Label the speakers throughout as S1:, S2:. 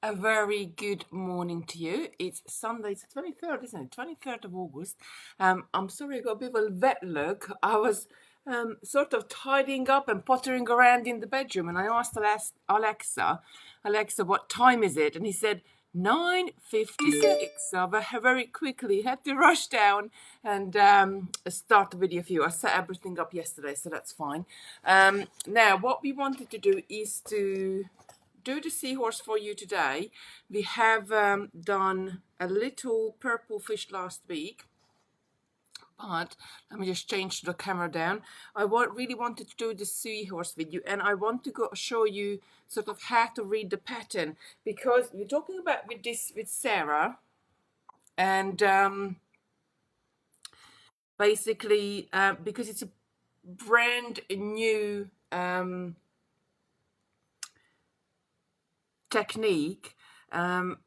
S1: A very good morning to you. It's Sunday, it's the 23rd, isn't it? 23rd of August. I'm sorry I got a bit of a wet look. I was sort of tidying up and pottering around in the bedroom, and I asked Alexa, what time is it? And he said 9:56. So I very quickly had to rush down and start the video for you. I set everything up yesterday, so that's fine. Now, what we wanted to do is to do the seahorse for you today. We have done a little purple fish last week, but let me just change the camera down. I really wanted to do the seahorse with you, and I want to show you sort of how to read the pattern, because we're talking about with Sarah, and basically because it's a brand new technique.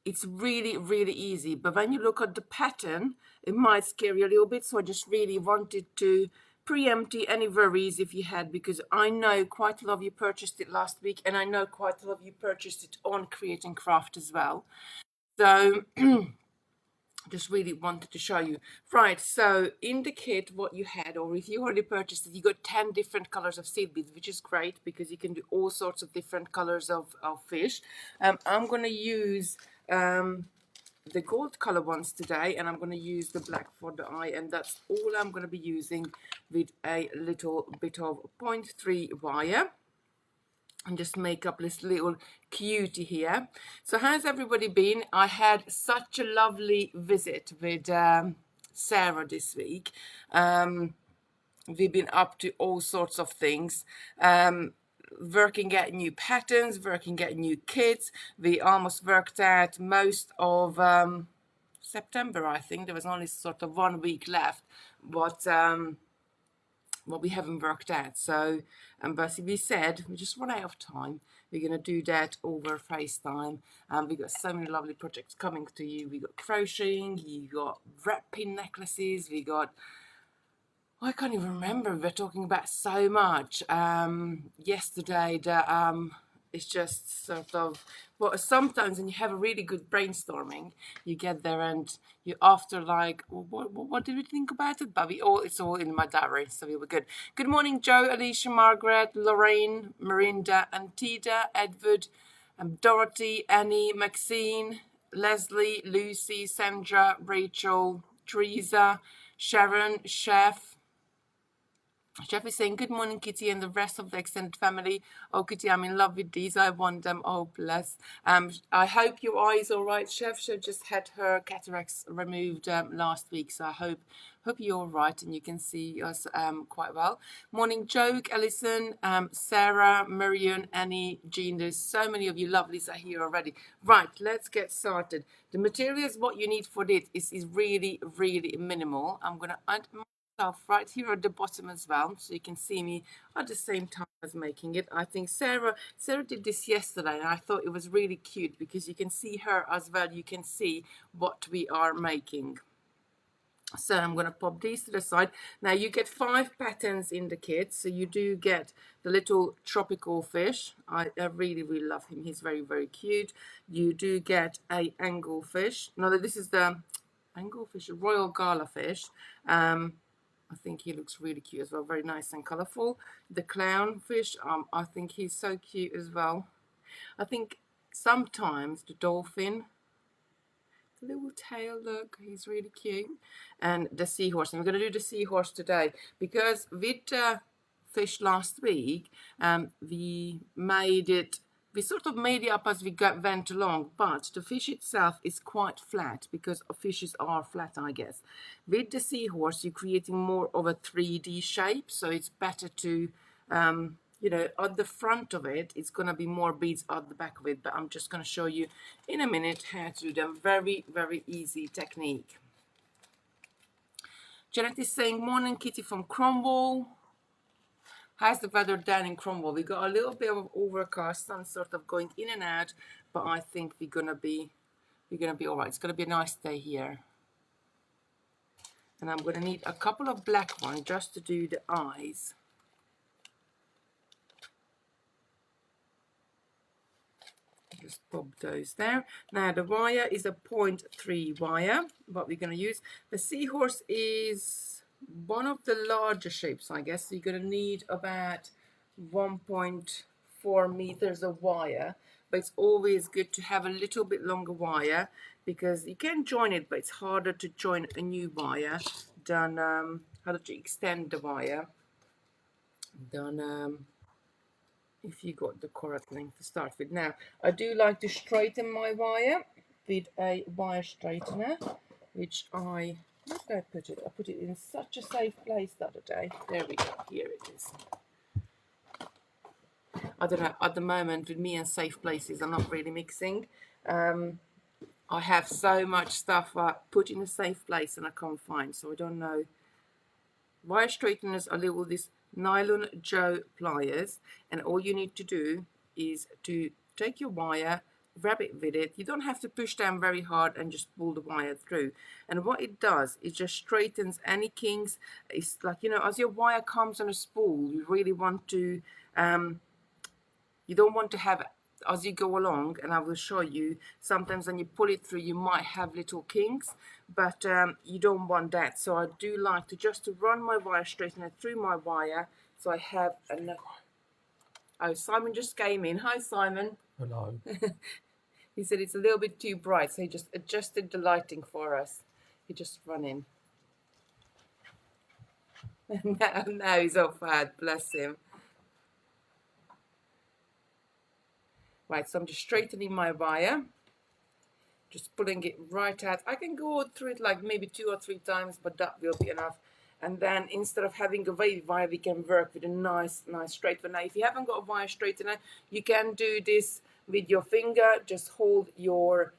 S1: It's really easy, but when you look at the pattern, it might scare you a little bit. So I just really wanted to preempt any worries if you had, because I know quite a lot of you purchased it last week, and I know quite a lot of you purchased it on Create and Craft as well. So just really wanted to show you. Right, so in the kit, what you had, or if you already purchased it, you got 10 different colors of seed beads, which is great because you can do all sorts of different colors of fish. I'm going to use the gold color ones today, and I'm going to use the black for the eye, and that's all I'm going to be using with a little bit of 0.3 wire. And just make up this little cutie here. So how's everybody been? I had such a lovely visit with Sarah this week. We've been up to all sorts of things. Working at new patterns, working at new kits. We almost worked out most of September, I think. There was only sort of 1 week left. But well, we haven't worked out. So, but we said we just run out of time. We're going to do that over FaceTime. We got so many lovely projects coming to you. We got crocheting, you got wrap pin necklaces, we got, I can't even remember. We're talking about so much. Yesterday, it's just sort of, well, sometimes when you have a really good brainstorming, you get there and you after like, what did we think about it? But it's all in my diary, so we were good. Good morning, Joe, Alicia, Margaret, Lorraine, Marinda, Antida, Edward, Dorothy, Annie, Maxine, Leslie, Lucy, Sandra, Rachel, Teresa, Sharon, Chef. Chef is saying, good morning, Kitty, and the rest of the extended family. Oh, Kitty, I'm in love with these. I want them. Oh, bless. I hope your eye is all right, Chef. She just had her cataracts removed last week, so I hope you're all right and you can see us quite well. Morning, Joke, Alison, Sarah, Marion, Annie, Jean. There's so many of you lovelies are here already. Right, let's get started. The materials, what you need for this is really minimal. I'm going to add right here at the bottom as well, so you can see me at the same time as making it. I think Sarah did this yesterday, and I thought it was really cute because you can see her as well. You can see what we are making. So I'm going to pop these to the side. Now you get 5 patterns in the kit, so you do get the little tropical fish. I really love him. He's very cute. You do get a anglefish. No, this is the anglefish, royal gala fish. I think he looks really cute as well, very nice and colourful. The clownfish, I think he's so cute as well. I think sometimes the dolphin, the little tail, look, he's really cute. And the seahorse, and we're going to do the seahorse today, because with the fish last week, we sort of made it up as we went along, but the fish itself is quite flat because fishes are flat, I guess. With the seahorse, you're creating more of a 3D shape, so it's better to, you know, at the front of it, it's going to be more beads at the back of it, but I'm just going to show you in a minute how to do them. Very easy technique. Janet is saying, morning, Kitty from Cromwell. How's the weather down in Cromwell? We got a little bit of overcast, sun sort of going in and out, but I think we're gonna be all right. It's gonna be a nice day here. And I'm gonna need a couple of black ones just to do the eyes. Just pop those there. Now the wire is a 0.3 wire, what we're going to use. The Seahorse is one of the larger shapes, I guess. So you're going to need about 1.4 meters of wire, but it's always good to have a little bit longer wire because you can join it, but it's harder to join a new wire than harder to extend the wire than if you got the correct length to start with. Now, I do like to straighten my wire with a wire straightener, which where did I put it? I put it in such a safe place the other day. There we go, here it is. I don't know, at the moment with me and safe places, I'm not really mixing. I have so much stuff I put in a safe place and I can't find, so I don't know. Wire straighteners are little this nylon Joe pliers, and all you need to do is to take your wire, grab it with it. You don't have to push down very hard and just pull the wire through. And what it does, it just straightens any kinks. It's like, you know, as your wire comes on a spool, you really want to, you don't want to have, as you go along, and I will show you, sometimes when you pull it through, you might have little kinks, but you don't want that. So I do like to run my wire straightener through my wire, so I have enough. Oh, Simon just came in. Hi, Simon.
S2: Hello.
S1: He said it's a little bit too bright, so he just adjusted the lighting for us. He just run in. now he's off hard, bless him. Right, so I'm just straightening my wire, just pulling it right out. I can go through it like maybe 2 or 3 times, but that will be enough. And then instead of having a wavy wire, we can work with a nice straight one. Now, if you haven't got a wire straightener, you can do this with your finger. Just hold your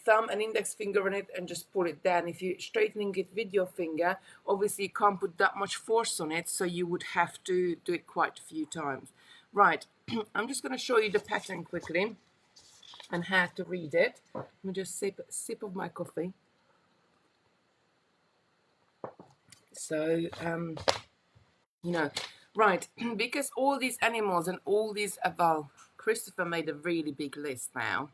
S1: thumb and index finger on it and just pull it down. If you're straightening it with your finger, obviously you can't put that much force on it, so you would have to do it quite a few times. Right, I'm just going to show you the pattern quickly and how to read it. Let me just sip of my coffee. So, you know, right, because all these animals and all these, well, Christopher made a really big list now,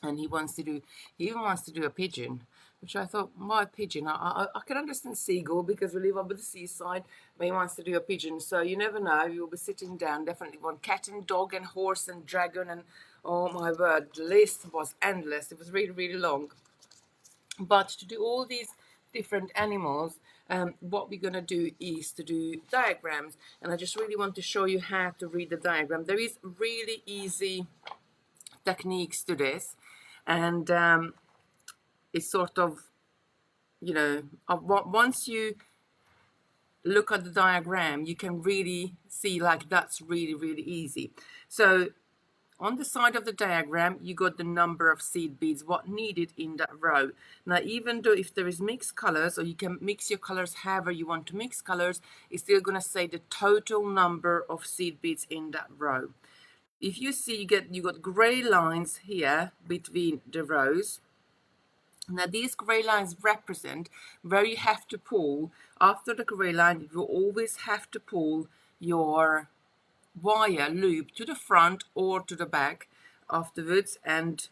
S1: and he even wants to do a pigeon, which I thought, why pigeon? I can understand seagull because we live up at the seaside, but he wants to do a pigeon. So you never know, you'll be sitting down, definitely want cat and dog and horse and dragon, and oh my word, the list was endless. It was really, really long. But to do all these different animals, what we're going to do is to do diagrams, and I just really want to show you how to read the diagram. There is really easy techniques to this, and it's sort of, you know, once you look at the diagram, you can really see like that's really, really easy. So on the side of the diagram, you got the number of seed beads, what needed in that row. Now, even though if there is mixed colors, or you can mix your colors however you want to mix colors, it's still going to say the total number of seed beads in that row. If you see, you got gray lines here between the rows. Now, these gray lines represent where you have to pull. After the gray line, you always have to pull your wire loop to the front or to the back afterwards, and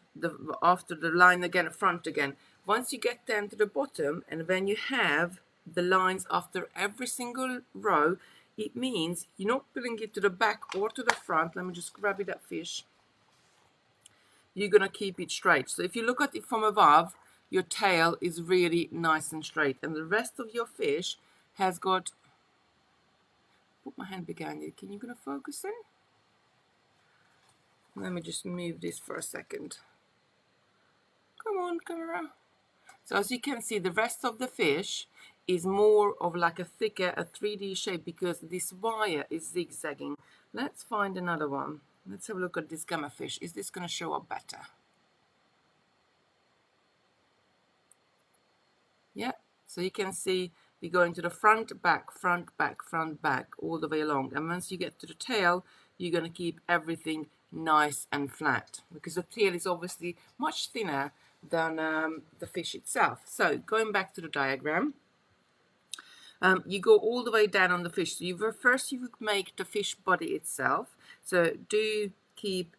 S1: after the line again, front again. Once you get down to the bottom, and when you have the lines after every single row, it means you're not pulling it to the back or to the front. Let me just grab it, that fish. You're going to keep it straight. So if you look at it from above, your tail is really nice and straight, and the rest of your fish has got, put my hand behind it, can you gonna focus in? Let me just move this for a second. Come on, camera. So as you can see, the rest of the fish is more of like a thicker, a 3D shape, because this wire is zigzagging. Let's find another one. Let's have a look at this gamma fish. Is this going to show up better? Yeah, so you can see we go into the front, back, front, back, front, back, all the way along. And once you get to the tail, you're going to keep everything nice and flat, because the tail is obviously much thinner than the fish itself. So going back to the diagram, you go all the way down on the fish. So first you would make the fish body itself. So do keep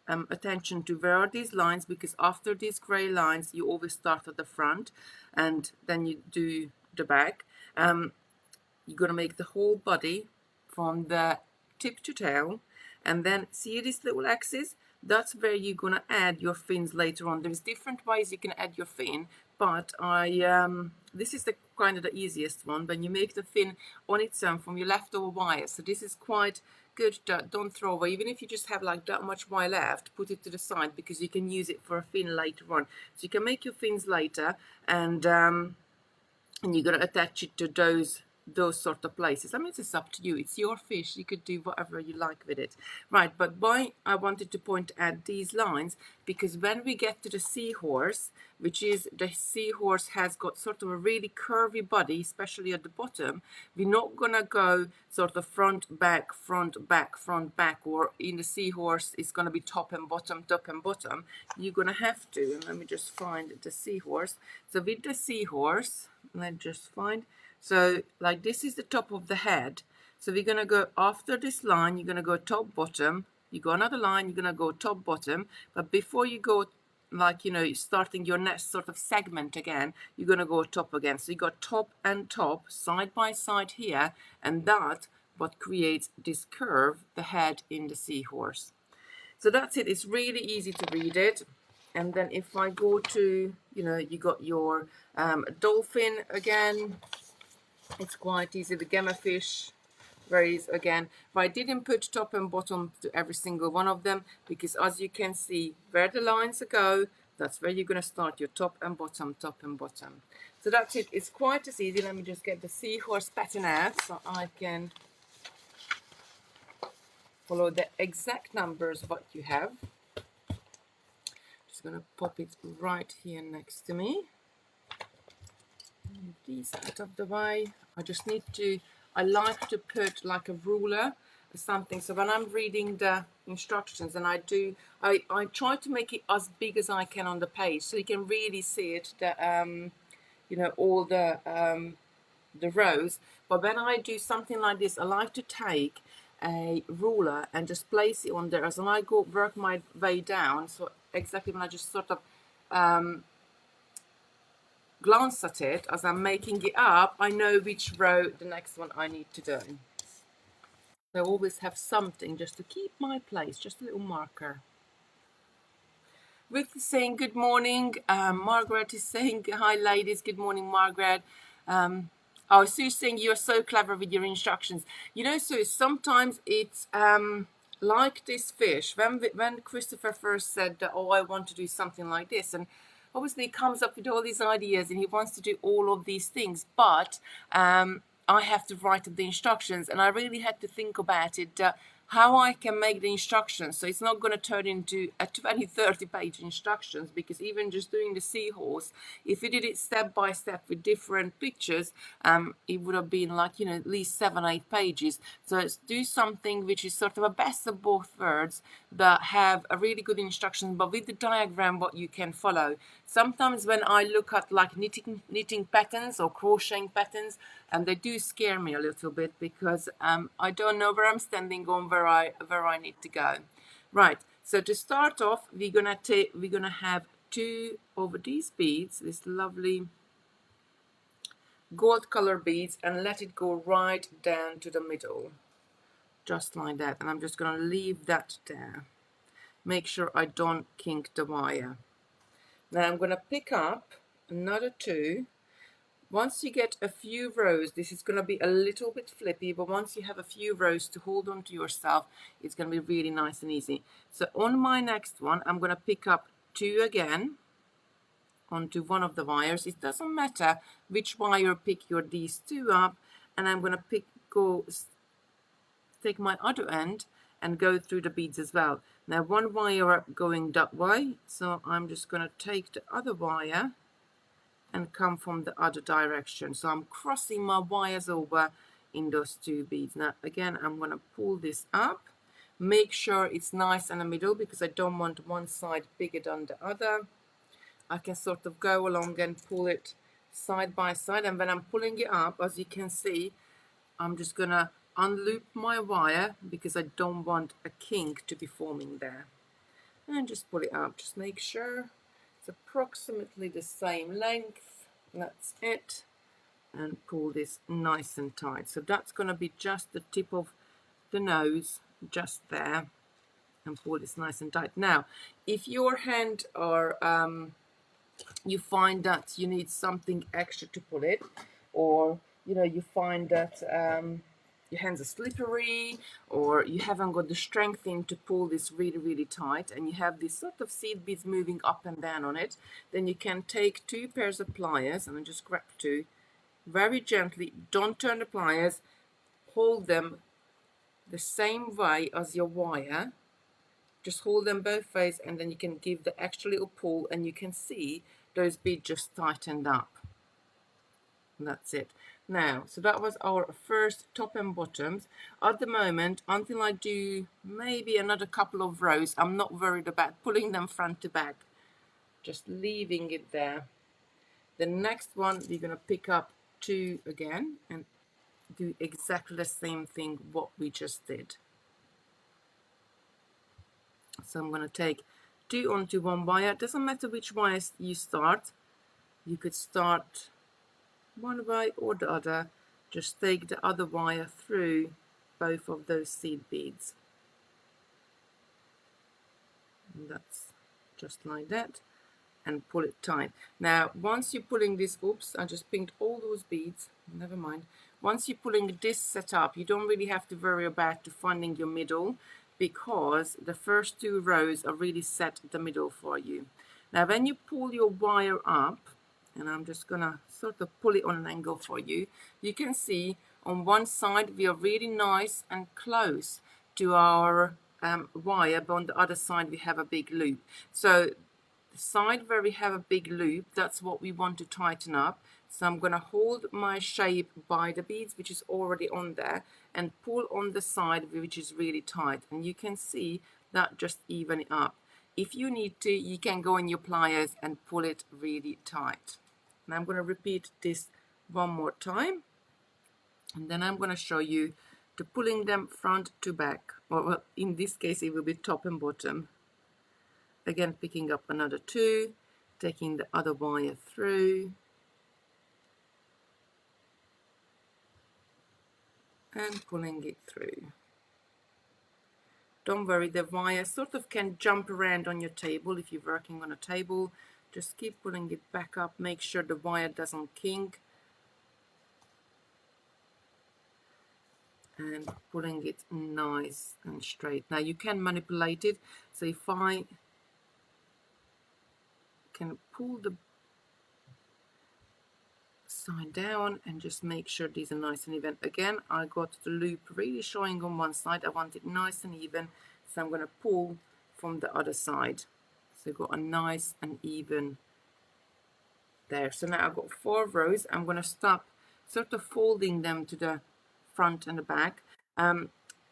S1: attention to where are these lines, because after these gray lines you always start at the front and then you do the back. You're going to make the whole body from the tip to tail, and then see this little axis, that's where you're going to add your fins later on. There's different ways you can add your fin, but this is the kind of the easiest one, when you make the fin on its own from your leftover wire. So this is quite good, don't throw away. Even if you just have like that much wire left, put it to the side, because you can use it for a fin later on. So you can make your fins later, and you're going to attach it to those sort of places. I mean, it's up to you. It's your fish. You could do whatever you like with it. Right, but why I wanted to point at these lines, because when we get to the seahorse, which is the seahorse has got sort of a really curvy body, especially at the bottom, we're not going to go sort of front, back, front, back, front, back, or in the seahorse, it's going to be top and bottom, top and bottom. You're going to have to, and let me just find the seahorse. So with the seahorse, let's just find, so like this is the top of the head. So we're going to go after this line, you're going to go top, bottom. You go another line, you're going to go top, bottom. But before you go, like, you know, starting your next sort of segment again, you're going to go top again. So you got top and top side by side here. And that what creates this curve, the head in the seahorse. So that's it. It's really easy to read it. And then if I go to, you know, you got your dolphin again. It's quite easy. The gamma fish, whereas again, but I didn't put top and bottom to every single one of them, because as you can see where the lines go, that's where you're going to start your top and bottom, top and bottom. So that's it. It's quite as easy. Let me just get the seahorse pattern out so I can follow the exact numbers what you have. Just going to pop it right here next to me. These out of the way. I just need to, I like to put like a ruler or something, so when I'm reading the instructions, and I try to make it as big as I can on the page so you can really see it, you know, all the rows. But when I do something like this, I like to take a ruler and just place it on there as I go work my way down. So exactly when I just sort of glance at it as I'm making it up, I know which row the next one I need to do. I always have something just to keep my place, just a little marker. Ruth is saying good morning. Margaret is saying hi, ladies. Good morning, Margaret. Oh, Sue's saying you're so clever with your instructions. You know, Sue, sometimes it's like this fish. When Christopher first said, oh, I want to do something like this, and obviously he comes up with all these ideas and he wants to do all of these things, but I have to write up the instructions, and I really had to think about it, how I can make the instructions so it's not going to turn into a 20-30 page instructions, because even just doing the seahorse, if we did it step by step with different pictures, it would have been like, you know, at least 7-8 pages. So let's do something which is sort of a best of both worlds, that have a really good instruction but with the diagram what you can follow. Sometimes when I look at like knitting patterns or crocheting patterns, and they do scare me a little bit, because I don't know where I'm standing on where I need to go. Right, so to start off, we're gonna have 2 over these beads, this lovely gold color beads, and let it go right down to the middle, just like that. And I'm just gonna leave that there. Make sure I don't kink the wire. Now I'm gonna pick up another 2. Once you get a few rows, this is going to be a little bit flippy, but once you have a few rows to hold on to yourself, it's going to be really nice and easy. So on my next one, I'm going to pick up 2 again onto one of the wires. It doesn't matter which wire pick these 2 up, and I'm going to take my other end and go through the beads as well. Now one wire going that way, so I'm just going to take the other wire and come from the other direction. So I'm crossing my wires over in those 2 beads. Now again, I'm going to pull this up, make sure it's nice in the middle, because I don't want one side bigger than the other. I can sort of go along and pull it side by side, and when I'm pulling it up, as you can see, I'm just going to unloop my wire because I don't want a kink to be forming there. and just pull it out. Just make sure it's approximately the same length. That's it. And pull this nice and tight. So that's going to be just the tip of the nose, just there, and pull this nice and tight. Now, if your hand are you find that you need something extra to pull it, or you find that your hands are slippery, or you haven't got the strength in to pull this really, really tight, and you have this sort of seed beads moving up and down on it, then you can take 2 pairs of pliers, and then just grab 2 very gently. Don't turn the pliers, hold them the same way as your wire. Just hold them both ways, and then you can give the extra little pull, and you can see those beads just tightened up. And that's it. Now, so that was our first top and bottoms. At the moment, until I do maybe another couple of rows, I'm not worried about pulling them front to back. Just leaving it there. The next one, we're going to pick up 2 again and do exactly the same thing what we just did. So I'm going to take 2 onto 1 wire. It doesn't matter which wire you start. You could start one way or the other. Just take the other wire through both of those seed beads. And that's just like that. And pull it tight. Now, once you're pulling this, oops, I just pinked all those beads. Never mind. Once you're pulling this set up, you don't really have to worry about finding your middle, because the first 2 rows are really set the middle for you. Now, when you pull your wire up, and I'm just gonna sort of pull it on an angle for you, you can see on one side we are really nice and close to our wire, but on the other side we have a big loop. So the side where we have a big loop, that's what we want to tighten up. So I'm going to hold my shape by the beads, which is already on there, and pull on the side which is really tight, and you can see that just even it up. If you need to, you can go in your pliers and pull it really tight. And I'm going to repeat this one more time, and then I'm going to show you to pulling them front to back, or well, in this case it will be top and bottom. Again, picking up another 2, taking the other wire through, and pulling it through. Don't worry, the wire sort of can jump around on your table if you're working on a table. Just keep pulling it back up, make sure the wire doesn't kink, and pulling it nice and straight. Now you can manipulate it, so if I can pull the side down and just make sure these are nice and even. Again, I got the loop really showing on one side. I want it nice and even, so I'm going to pull from the other side. So I've got a nice and even there. So now I've got 4 rows. I'm going to stop sort of folding them to the front and the back.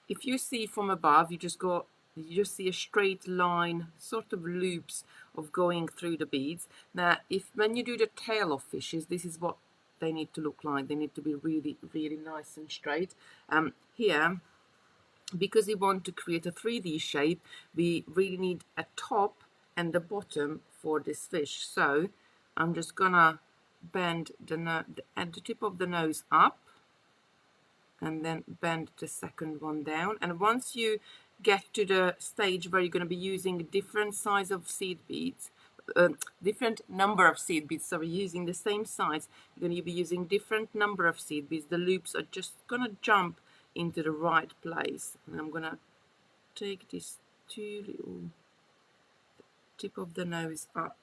S1: If you see from above, you just see a straight line, sort of loops of going through the beads. Now, when you do the tail of fishes, this is what they need to look like. They need to be really, really nice and straight. Here, because we want to create a 3D shape, we really need a top and the bottom for this fish. So I'm just gonna bend at the tip of the nose up, and then bend the second one down. And once you get to the stage where you're going to be using different size of seed beads, different number of seed beads, sorry, using the same size, you're going to be using different number of seed beads. The loops are just going to jump into the right place. And I'm going to take this 2 little tip of the nose up.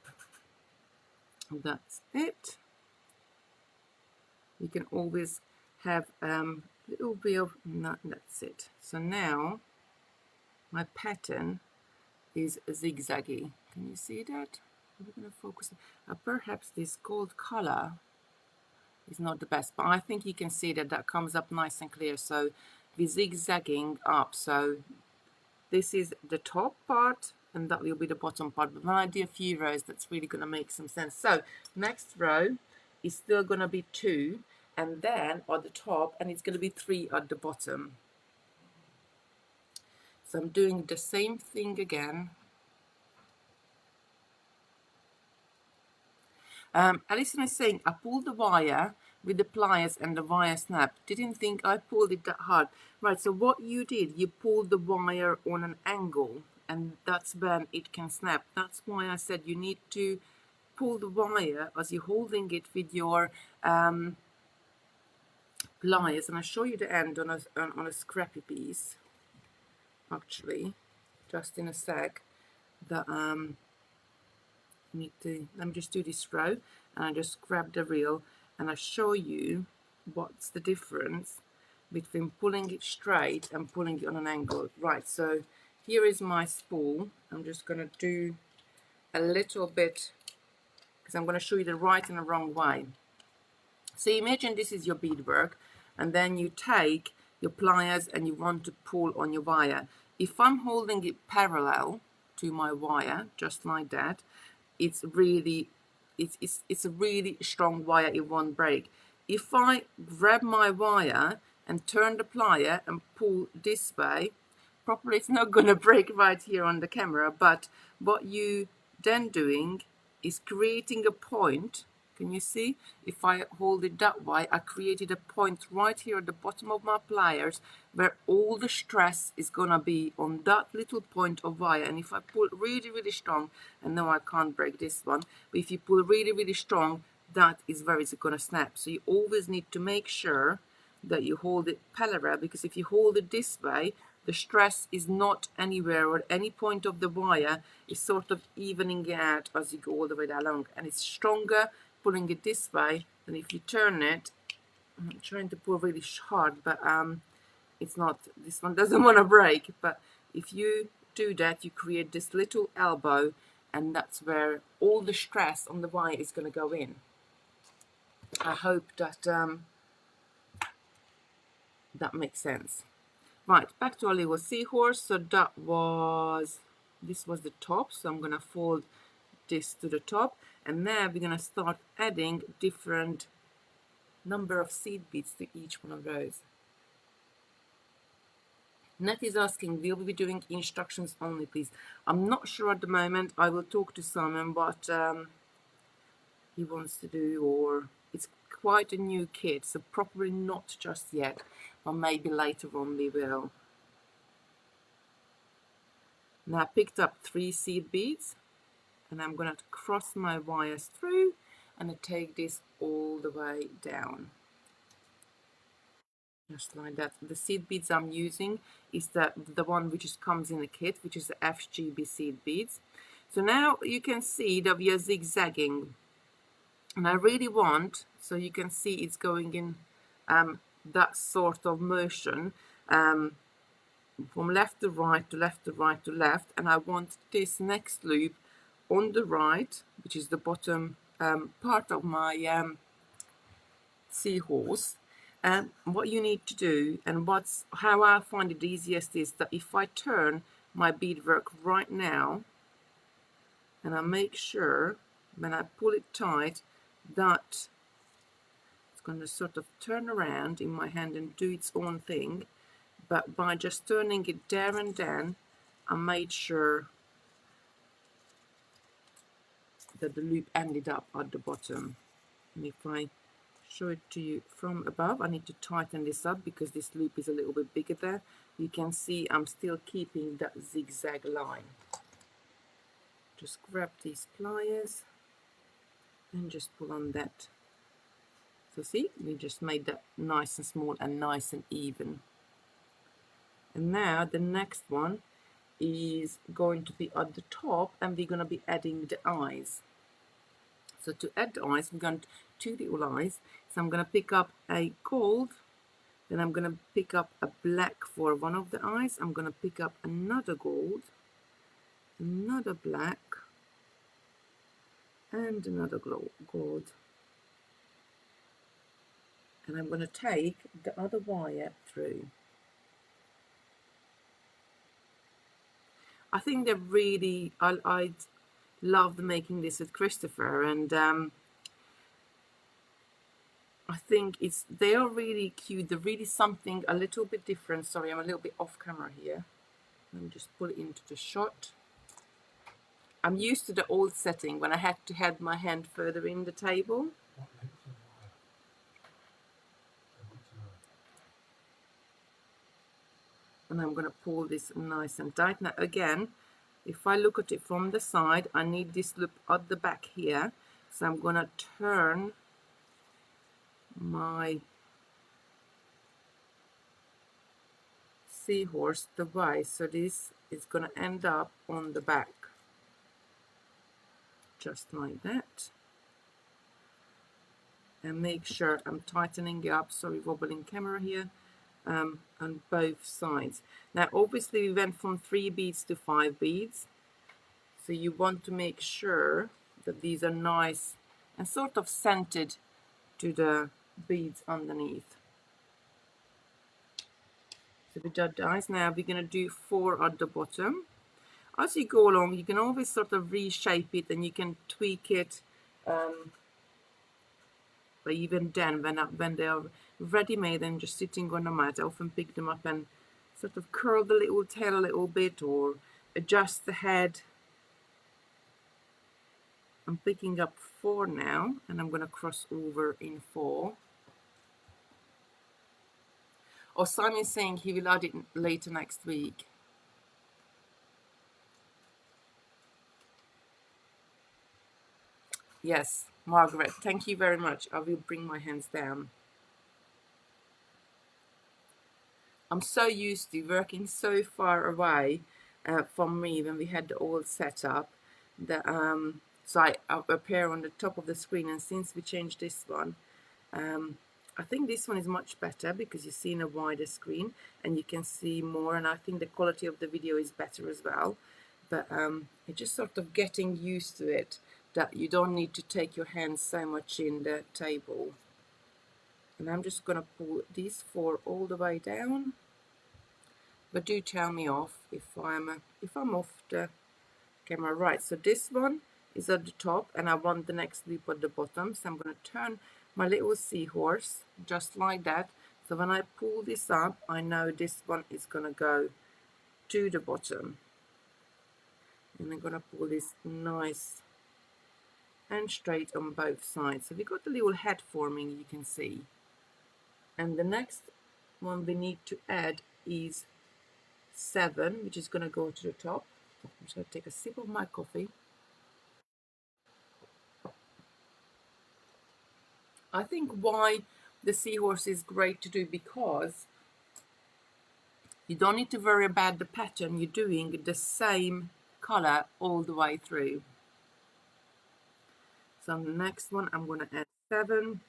S1: And that's it. You can always have little bit of, no, that's it. So now my pattern is zigzaggy. Can you see that? We're going to focus. Perhaps this gold color is not the best, but I think you can see that comes up nice and clear. So we're zigzagging up. So this is the top part, and that will be the bottom part. But when I do a few rows, that's really going to make some sense. So next row is still going to be 2, and then at the top, and it's going to be 3 at the bottom. So I'm doing the same thing again. Alison is saying, I pulled the wire with the pliers and the wire snapped. Didn't think I pulled it that hard. Right, so what you did, you pulled the wire on an angle, and that's when it can snap. That's why I said you need to pull the wire as you're holding it with your pliers. And I'll show you the end on a scrappy piece, actually, just in a sec. That need to, let me just do this row, and I just grab the reel and I show you what's the difference between pulling it straight and pulling it on an angle. Right, so here is my spool. I'm just going to do a little bit because I'm going to show you the right and the wrong way. So imagine this is your beadwork, and then you take your pliers and you want to pull on your wire. If I'm holding it parallel to my wire, just like that, it's really, it's a really strong wire, it won't break. If I grab my wire and turn the plier and pull this way, probably it's not going to break right here on the camera, but what you then doing is creating a point. Can you see? If I hold it that way, I created a point right here at the bottom of my pliers where all the stress is gonna be on that little point of wire. And if I pull really, really strong, and no, I can't break this one, but if you pull really, really strong, that is where it's gonna snap. So you always need to make sure that you hold it parallel, because if you hold it this way, the stress is not anywhere, or any point of the wire is sort of evening out as you go all the way along, and it's stronger pulling it this way than if you turn it. I'm trying to pull really hard, but it's not, this one doesn't want to break. But if you do that, you create this little elbow, and that's where all the stress on the wire is going to go in. I hope that that makes sense. Right, back to our little seahorse. So that was, this was the top, so I'm going to fold this to the top, and now we're going to start adding different number of seed beads to each one of those. Nat is asking, will we be doing instructions only, please? I'm not sure at the moment. I will talk to Simon what he wants to do, or it's quite a new kit, so probably not just yet, or maybe later on we will. Now I picked up 3 seed beads, and I'm going to cross my wires through and I take this all the way down. Just like that. The seed beads I'm using is the one which comes in the kit, which is the FGB seed beads. So now you can see that we are zigzagging, and I really want, so you can see it's going in that sort of motion, from left to right to left to right to left, and I want this next loop on the right, which is the bottom part of my seahorse. And what you need to do, and how I find it easiest, is that if I turn my beadwork right now, and I make sure when I pull it tight that it's going to sort of turn around in my hand and do its own thing, but by just turning it there and then, I made sure that the loop ended up at the bottom. And if I show it to you from above, I need to tighten this up because this loop is a little bit bigger there. You can see I'm still keeping that zigzag line. Just grab these pliers and just pull on that. So see, we just made that nice and small and nice and even. And now the next one is going to be at the top, and we're going to be adding the eyes. So to add the eyes, I'm going to 2 little eyes. So I'm going to pick up a gold, then I'm going to pick up a black for one of the eyes. I'm going to pick up another gold, another black, and another gold. And I'm going to take the other wire through. I think they're really, I loved making this with Christopher, and I think they are really cute. They're really something a little bit different. Sorry, I'm a little bit off camera here. Let me just pull it into the shot. I'm used to the old setting when I had to have my hand further in the table. And I'm going to pull this nice and tight. Now again, if I look at it from the side, I need this loop at the back here. So I'm going to turn my seahorse the way, so this is going to end up on the back. Just like that. And make sure I'm tightening it up, sorry, wobbling camera here, on both sides. Now obviously we went from 3 beads to 5 beads, so you want to make sure that these are nice and sort of centered to the beads underneath. So we did that. Now we're going to do 4 at the bottom. As you go along, you can always sort of reshape it, and you can tweak it, but even then, when they are ready-made and just sitting on the mat, I often pick them up and sort of curl the little tail a little bit or adjust the head. I'm picking up 4 now, and I'm going to cross over in 4. Or Simon's saying he will add it later next week. Yes, Margaret, thank you very much. I will bring my hands down. I'm so used to working so far away from me when we had the old setup that so I appear on the top of the screen, and since we changed this one, I think this one is much better because you see in a wider screen and you can see more, and I think the quality of the video is better as well. But you're just sort of getting used to it, that you don't need to take your hands so much in the table. And I'm just going to pull these 4 all the way down. But do tell me off if I'm off the camera. Right, so this one is at the top and I want the next loop at the bottom, so I'm going to turn my little seahorse just like that. So when I pull this up, I know this one is going to go to the bottom, and I'm going to pull this nice and straight on both sides. So we got the little head forming, you can see. And the next one we need to add is 7, which is going to go to the top. I'm just going to take a sip of my coffee. I think why the seahorse is great to do, because you don't need to worry about the pattern. You're doing the same color all the way through. So on the next one, I'm going to add 7.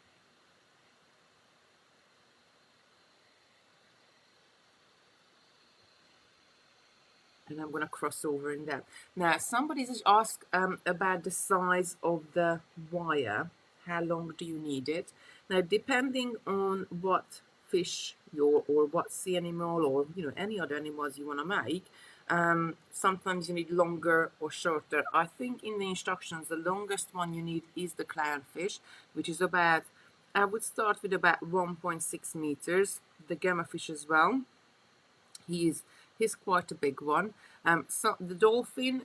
S1: And I'm going to cross over in that. Now, somebody just asked about the size of the wire. How long do you need it? Now, depending on what fish or what sea animal, or any other animals you want to make, sometimes you need longer or shorter. I think in the instructions, the longest one you need is the clownfish, which is about, I would start with about 1.6 meters. The gammafish as well. He's quite a big one. So the dolphin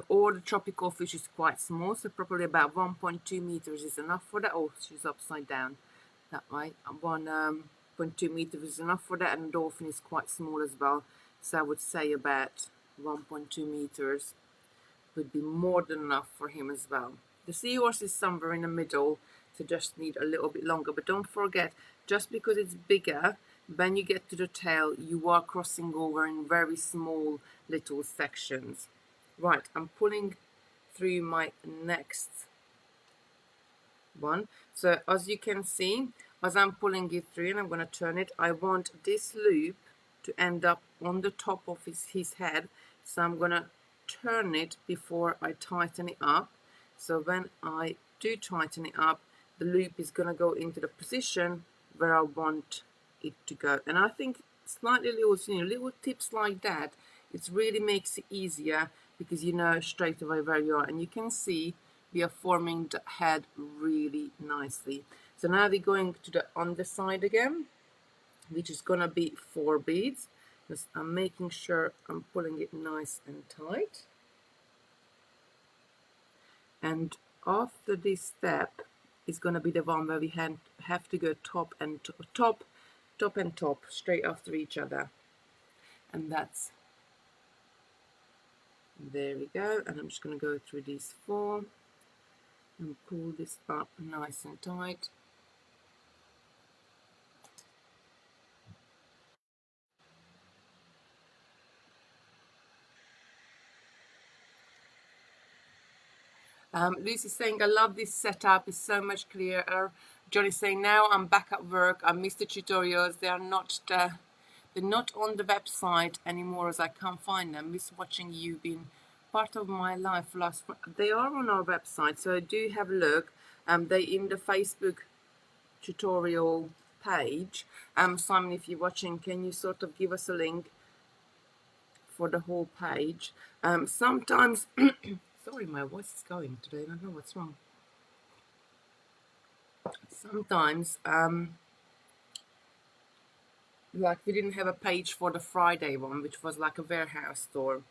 S1: or the tropical fish is quite small, so probably about 1.2 meters is enough for that. Oh, she's upside down that way. 1.2 meters is enough for that, and the dolphin is quite small as well. So I would say about 1.2 meters would be more than enough for him as well. The seahorse is somewhere in the middle, so just need a little bit longer. But don't forget, just because it's bigger, when you get to the tail, you are crossing over in very small little sections. Right, I'm pulling through my next one. So as you can see, as I'm pulling it through and I'm going to turn it, I want this loop to end up on the top of his head. So I'm going to turn it before I tighten it up. So when I do tighten it up, the loop is going to go into the position where I want it to go. And I think slightly little tips like that, it really makes it easier, because you know straight away where you are, and you can see we are forming the head really nicely. So now we're going to the underside again, which is gonna be 4 beads. Just I'm making sure I'm pulling it nice and tight. And after this step is going to be the one where we have to go top and top, top and top straight after each other. And that's, there we go. And I'm just going to go through these 4 and pull this up nice and tight. Lucy's saying, I love this setup, it's so much clearer. Johnny's saying, now I'm back at work, I miss the tutorials, they're not on the website anymore as I can't find them. Miss watching you, been part of my life last. They are on our website, so do have a look. They in the Facebook tutorial page. Simon, if you're watching, can you sort of give us a link for the whole page? Sometimes sorry, my voice is going today, I don't know what's wrong. Sometimes like we didn't have a page for the Friday one, which was like a warehouse store.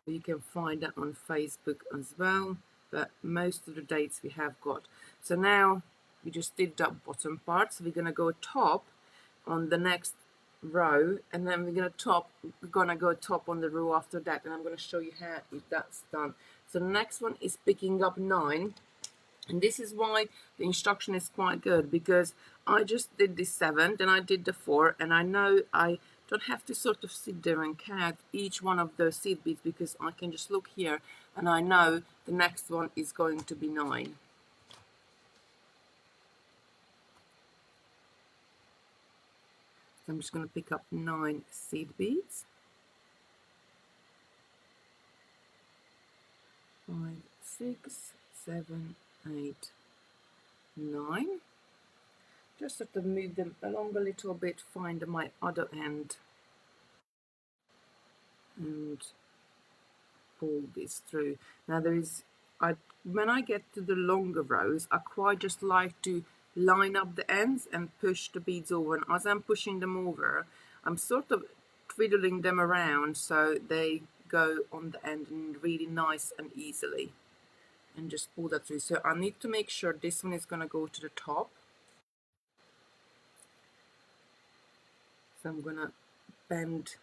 S1: You can find that on Facebook as well, but most of the dates we have got. So now we just did that bottom part, so we're going to go top on the next row, and then we're gonna go top on the row after that, and I'm going to show you how that's done. So the next one is picking up 9, and this is why the instruction is quite good, because I just did the 7, then I did the 4, and I know I don't have to sort of sit there and count each one of those seed beads, because I can just look here and I know the next one is going to be 9. So I'm just going to pick up 9 seed beads. 5, 6, 7, 8, 9. Just sort of move them along a little bit, find my other end, and pull this through. Now when I get to the longer rows, I quite just like to line up the ends and push the beads over, and as I'm pushing them over, I'm sort of twiddling them around so they go on the end and really nice and easily, and just pull that through. So I need to make sure this one is going to go to the top. So I'm going to bend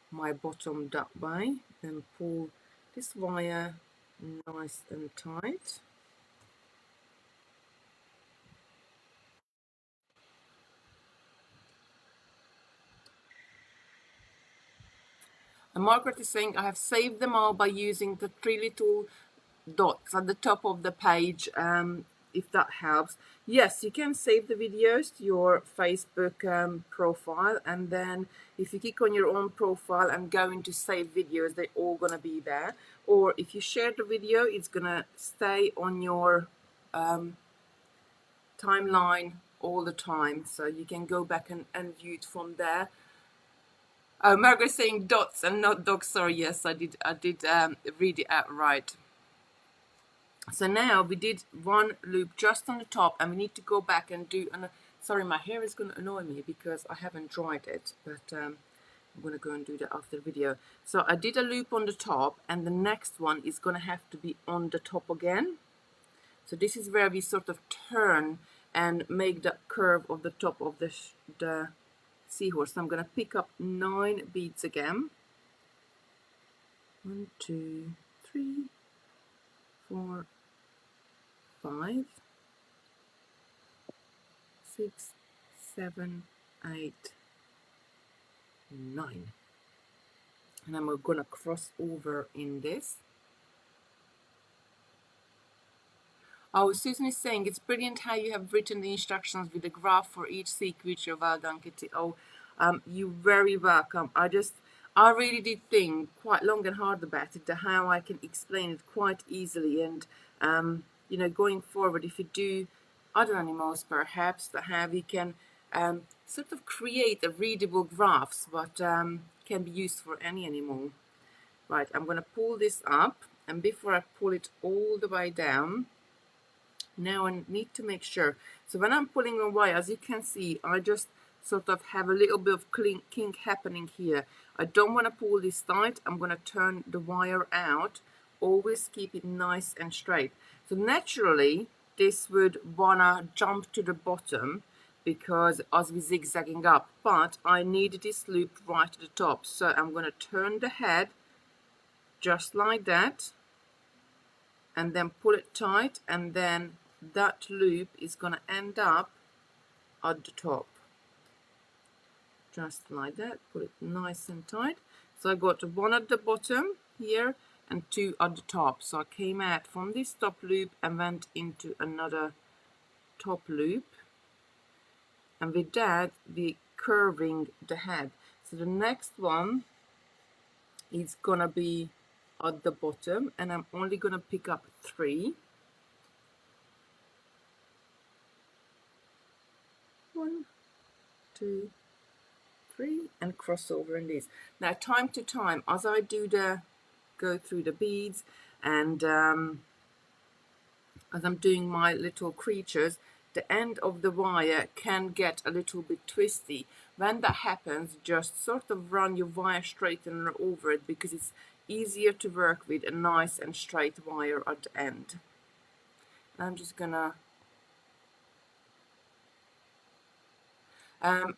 S1: my bottom that way, then pull this wire nice and tight. And Margaret is saying, I have saved them all by using the 3 little dots at the top of the page, if that helps. Yes, you can save the videos to your Facebook profile, and then if you click on your own profile and go into save videos, they're all going to be there. Or if you share the video, it's going to stay on your timeline all the time, so you can go back and view it from there. Oh, Margaret saying dots and not dogs. Sorry, yes, I did read it out right. So now we did 1 loop just on the top, and we need to go back and do sorry, my hair is going to annoy me because I haven't dried it, but I'm going to go and do that after the video. So I did a loop on the top, and the next one is going to have to be on the top again. So this is where we sort of turn and make the curve of the top of the seahorse. So I'm going to pick up 9 beads again. 1, 2, 3, 4, 5, 6, 7, 8, 9. And I'm going to cross over in this. Oh, Susan is saying, it's brilliant how you have written the instructions with a graph for each sea creature. Well done, Kitty. Oh, you're very welcome. I really did think quite long and hard about it, how I can explain it quite easily. And, you know, going forward, if you do other animals, perhaps, how we can sort of create a readable graphs, but can be used for any animal. Right, I'm going to pull this up, and before I pull it all the way down, now I need to make sure. So when I'm pulling away, as you can see, I just sort of have a little bit of kink happening here. I don't want to pull this tight. I'm going to turn the wire out always keep it nice and straight. So naturally this would wanna jump to the bottom because as we're zigzagging up, but I need this loop right at the top. So I'm gonna turn the head just like that and then pull it tight, and then that loop is gonna end up at the top. Just like that, put it nice and tight. So I got one at the bottom here and two at the top. So I came out from this top loop and went into another top loop, and with that we're curving the head. So the next one is gonna be at the bottom, and I'm only gonna pick up 3. 1, 2, 3, and cross over in this. Now time to time, as I do the go through the beads, and as I'm doing my little creatures, the end of the wire can get a little bit twisty. When that happens, just sort of run your wire straightener over it, because it's easier to work with a nice and straight wire at the end. I'm just gonna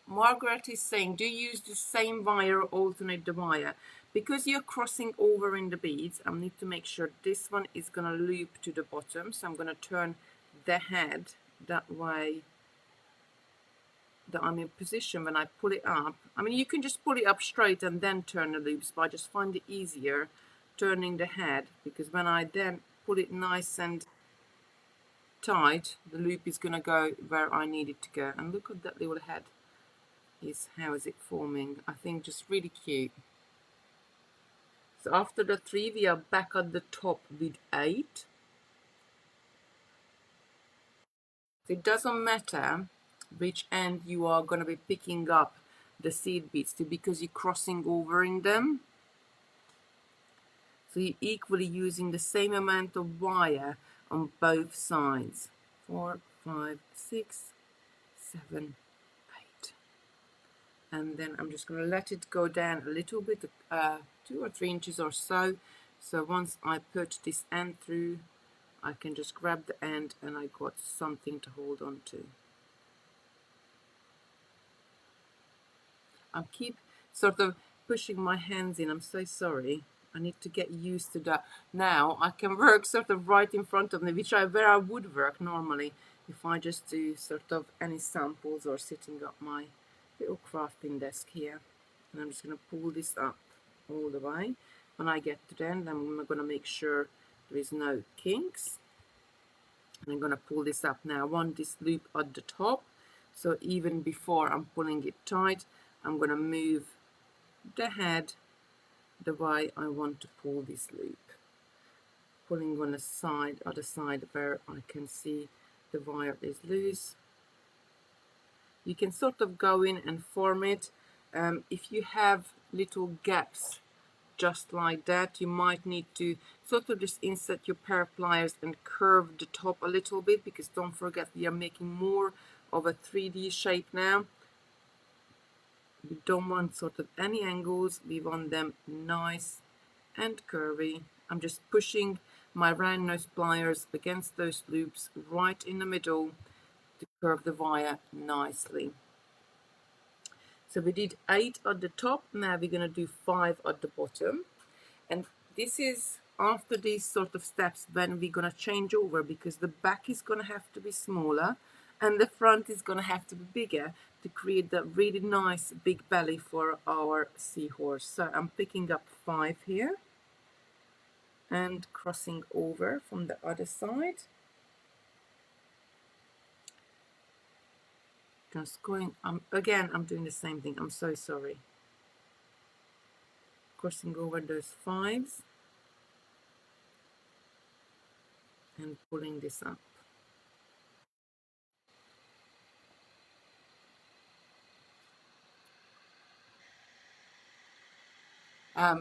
S1: Margaret is saying, do you use the same wire or alternate the wire? Because you're crossing over in the beads, I need to make sure this one is going to loop to the bottom. So I'm going to turn the head that way that I'm in position when I pull it up. I mean, you can just pull it up straight and then turn the loops, but I just find it easier turning the head, because when I then pull it nice and tight, the loop is going to go where I need it to go. And look at that little head. How is it forming? I think just really cute. So after the 3, we are back at the top with 8. So it doesn't matter which end you are going to be picking up the seed beads to, because you're crossing over in them. So you're equally using the same amount of wire on both sides. 4, 5, 6, 7, 8. And then I'm just going to let it go down a little bit, 2 or 3 inches or so. So once I put this end through, I can just grab the end and I got something to hold on to. I keep sort of pushing my hands in. I'm so sorry. I need to get used to that. Now I can work sort of right in front of me, where I would work normally if I just do sort of any samples or sitting up my little crafting desk here. And I'm just going to pull this up all the way. When I get to the end, I'm going to make sure there is no kinks. And I'm going to pull this up now. I want this loop at the top. So even before I'm pulling it tight, I'm going to move the head the way I want to pull this loop. Pulling on the side, other side where I can see the wire is loose. You can sort of go in and form it. If you have little gaps just like that, you might need to sort of just insert your pair of pliers and curve the top a little bit, because don't forget we are making more of a 3D shape now. We don't want sort of any angles, we want them nice and curvy. I'm just pushing my round nose pliers against those loops right in the middle to curve the wire nicely. So we did 8 at the top, now we're going to do 5 at the bottom. And this is after these sort of steps when we're going to change over, because the back is going to have to be smaller and the front is going to have to be bigger to create that really nice big belly for our seahorse. So I'm picking up 5 here and crossing over from the other side. Just going, again, I'm doing the same thing. I'm so sorry. Crossing over those 5s and pulling this up.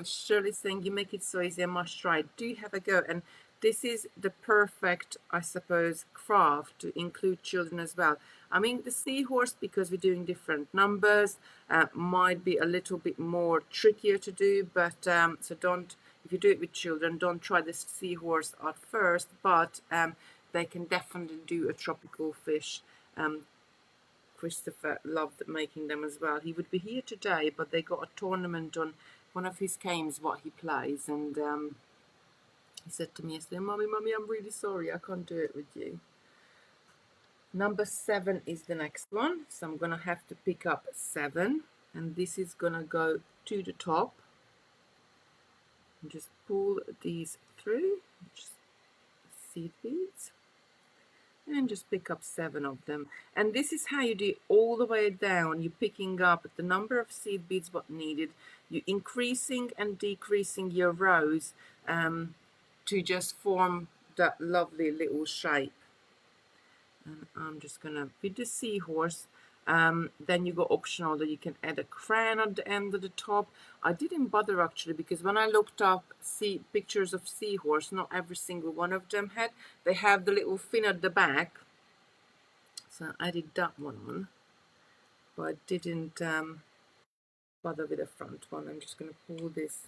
S1: Shirley saying, you make it so easy, I must try. Do have a go. And this is the perfect, I suppose, craft to include children as well. I mean, the seahorse, because we're doing different numbers, might be a little bit more trickier to do, but so don't if you do it with children, don't try the seahorse at first, but they can definitely do a tropical fish. Christopher loved making them as well. He would be here today, but they got a tournament on one of his games what he plays, and he said to me yesterday, Mummy, I'm really sorry, I can't do it with you. Number 7 is the next one, so I'm gonna have to pick up 7, and this is gonna go to the top and just pull these through, just seed beads, and just pick up 7 of them. And this is how you do it all the way down. You're picking up the number of seed beads what needed, you're increasing and decreasing your rows to just form that lovely little shape. And I'm just gonna, with the seahorse, then you go optional that you can add a crayon at the end of the top. I didn't bother actually, because when I looked up pictures of seahorse, not every single one of them had. They have the little fin at the back, so I added that one on, but I didn't bother with the front one. I'm just gonna pull this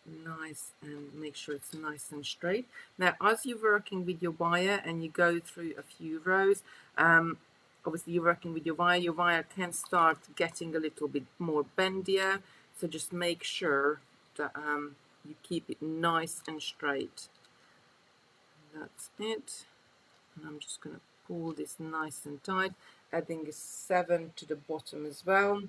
S1: nice and make sure it's nice and straight. Now, as you're working with your wire and you go through a few rows, obviously you're working with your wire can start getting a little bit more bendier, so just make sure that you keep it nice and straight. That's it. And I'm just going to pull this nice and tight, adding a 7 to the bottom as well.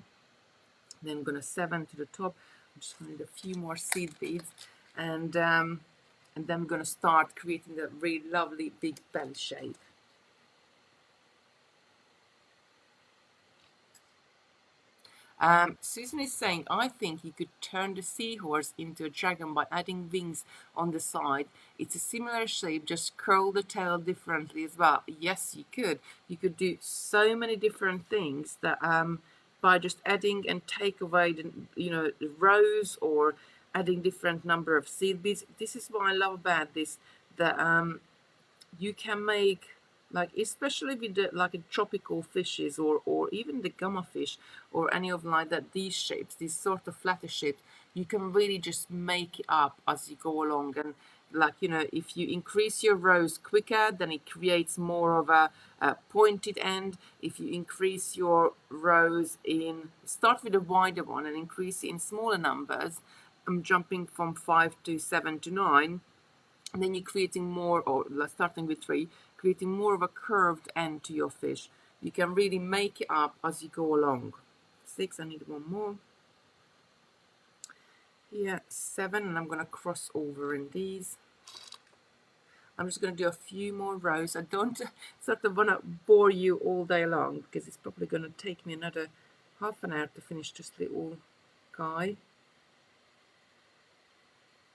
S1: Then I'm going to 7 to the top. I'm just going to need a few more seed beads, and then I'm going to start creating that really lovely big bell shape. Susan is saying, I think you could turn the seahorse into a dragon by adding wings on the side. It's a similar shape, just curl the tail differently as well. Yes, you could. You could do so many different things that by just adding and take away the, the rows, or adding different number of seed beads. This is what I love about this, that you can make, like, especially with the tropical fishes, or even the gummer fish, or any of like that, these shapes, these sort of flatter shapes, you can really just make it up as you go along. And like, if you increase your rows quicker, then it creates more of a pointed end. If you increase your rows start with a wider one and increase it in smaller numbers, I'm jumping from 5 to 7 to 9, and then you're creating more, or starting with 3, creating more of a curved end to your fish. You can really make it up as you go along. 6, I need one more. Here, 7, and I'm going to cross over in these. I'm just going to do a few more rows. I don't sort of want to bore you all day long, because it's probably going to take me another half an hour to finish this little guy.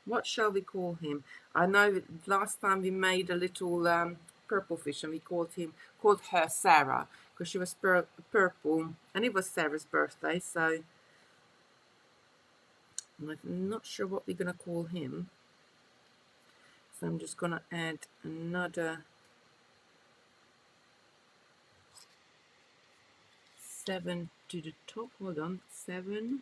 S1: What shall we call him? I know last time we made a little purple fish, and we called her Sarah, because she was purple, and it was Sarah's birthday, so I'm not sure what we're going to call him. So I'm just going to add another 7 to the top. Hold on, 7,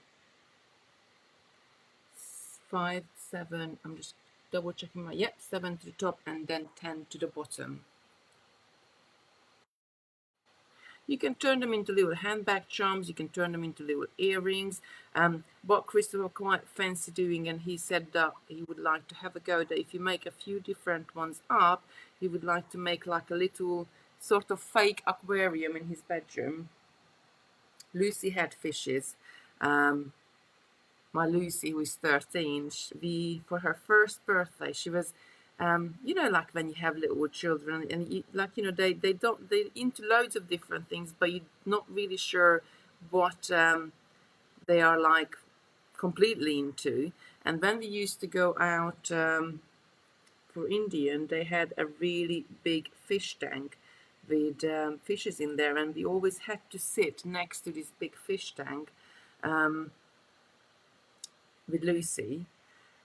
S1: 5, 7. I'm just double checking my, 7 to the top, and then 10 to the bottom. You can turn them into little handbag charms. You can turn them into little earrings. What Christopher quite fancy doing, and he said that he would like to have a go, that if you make a few different ones up, he would like to make like a little sort of fake aquarium in his bedroom. Lucy had fishes. My Lucy, who is 13, for her first birthday, she was, like when you have little children, and they're into loads of different things, but you're not really sure what they are like completely into. And when we used to go out for Indian, they had a really big fish tank with fishes in there, and we always had to sit next to this big fish tank with Lucy.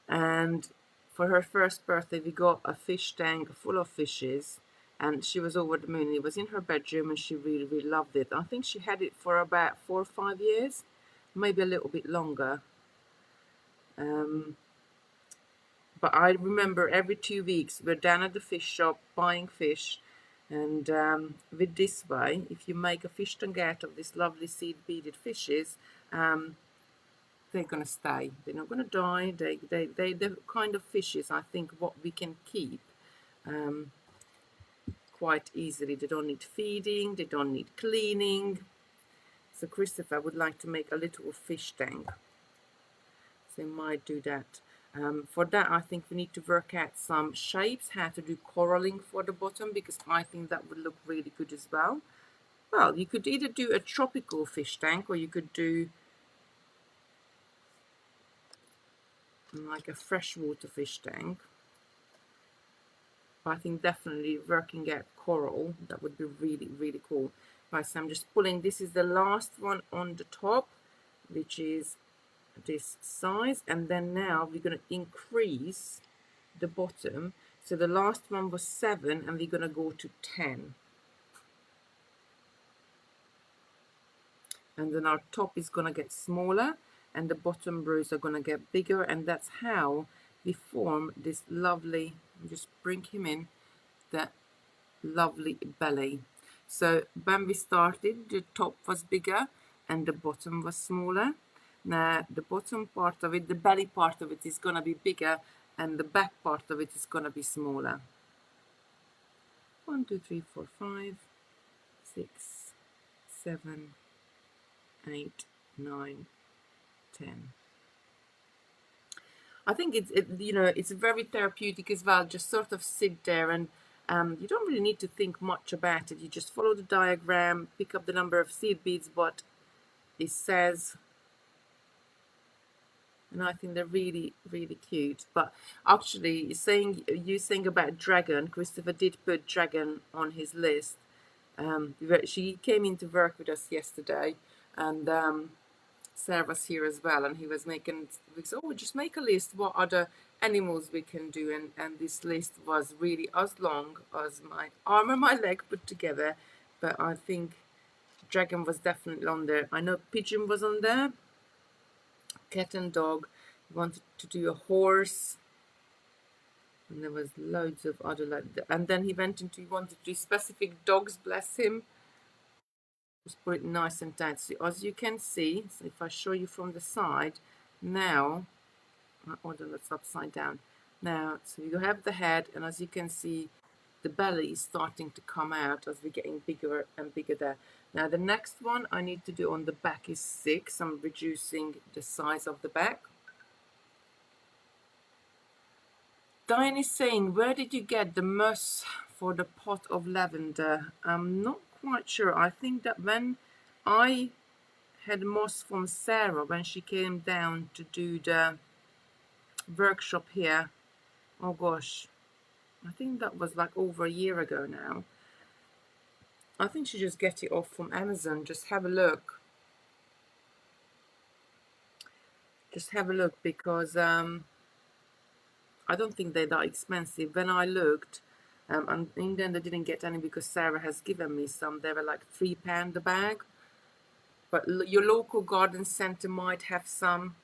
S1: And for her first birthday, we got a fish tank full of fishes, and she was over the moon. It was in her bedroom, and she really, really loved it. I think she had it for about 4 or 5 years, maybe a little bit longer. but I remember every 2 weeks we're down at the fish shop buying fish. And with this way, if you make a fish tank out of these lovely seed beaded fishes, they're going to stay. They're not going to die. They're the kind of fishes I think what we can keep quite easily. They don't need feeding. They don't need cleaning. So Christopher would like to make a little fish tank. So you might do that. For that, I think we need to work out some shapes, how to do coraling for the bottom, because I think that would look really good as well. Well, you could either do a tropical fish tank, or you could do like a freshwater fish tank. But I think definitely working out coral, that would be really, really cool. Right, so I'm just pulling, this is the last one on the top, which is this size, and then now we're going to increase the bottom. So the last one was 7 and we're going to go to 10, and then our top is going to get smaller and the bottom rows are going to get bigger, and that's how we form this lovely, just bring him in, that lovely belly. So Bambi started, the top was bigger and the bottom was smaller. Now the bottom part of it, the belly part of it, is going to be bigger, and the back part of it is going to be smaller. 1, 2, 3, 4, 5, 6, 7, 8, 9, 10. I think it's very therapeutic as well. Just sort of sit there, and you don't really need to think much about it. You just follow the diagram, pick up the number of seed beads, what it says, and I think they're really, really cute. But actually, you saying about dragon, Christopher did put dragon on his list. She came into work with us yesterday, and Sarah was here as well, and he was making, we said, oh, just make a list what other animals we can do, and this list was really as long as my arm and my leg put together, but I think dragon was definitely on there. I know pigeon was on there, cat and dog. He wanted to do a horse, and there was loads of other, like that. And then he wanted to do specific dogs, bless him. Just put it nice and tight. So as you can see, so if I show you from the side, now, oh, then that's upside down. Now, so you have the head, and as you can see, the belly is starting to come out as we're getting bigger and bigger there. Now, the next one I need to do on the back is 6. I'm reducing the size of the back. Diane is saying, where did you get the moss for the pot of lavender? I'm not quite sure. I think that when I had moss from Sarah when she came down to do the workshop here, oh gosh, I think that was like over a year ago now. I think she just get it off from Amazon. Just have a look. Just have a look, because I don't think they're that expensive. When I looked, and in the end I didn't get any because Sarah has given me some. They were like £3 a bag. But your local garden centre might have some.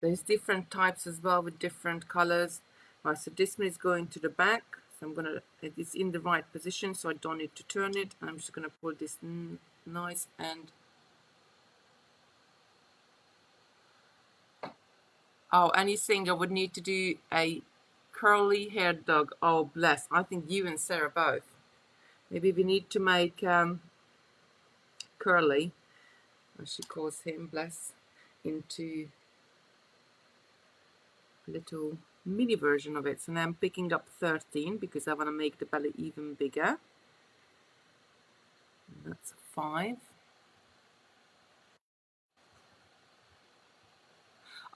S1: There's different types as well with different colors. Right, so this one is going to the back. So I'm gonna, it's in the right position, so I don't need to turn it. And I'm just gonna pull this nice and. Oh, and he's saying I would need to do a curly haired dog. Oh, bless. I think you and Sarah both. Maybe we need to make Curly, as she calls him, bless, into a little mini version of it. So now I'm picking up 13 because I want to make the belly even bigger. That's 5.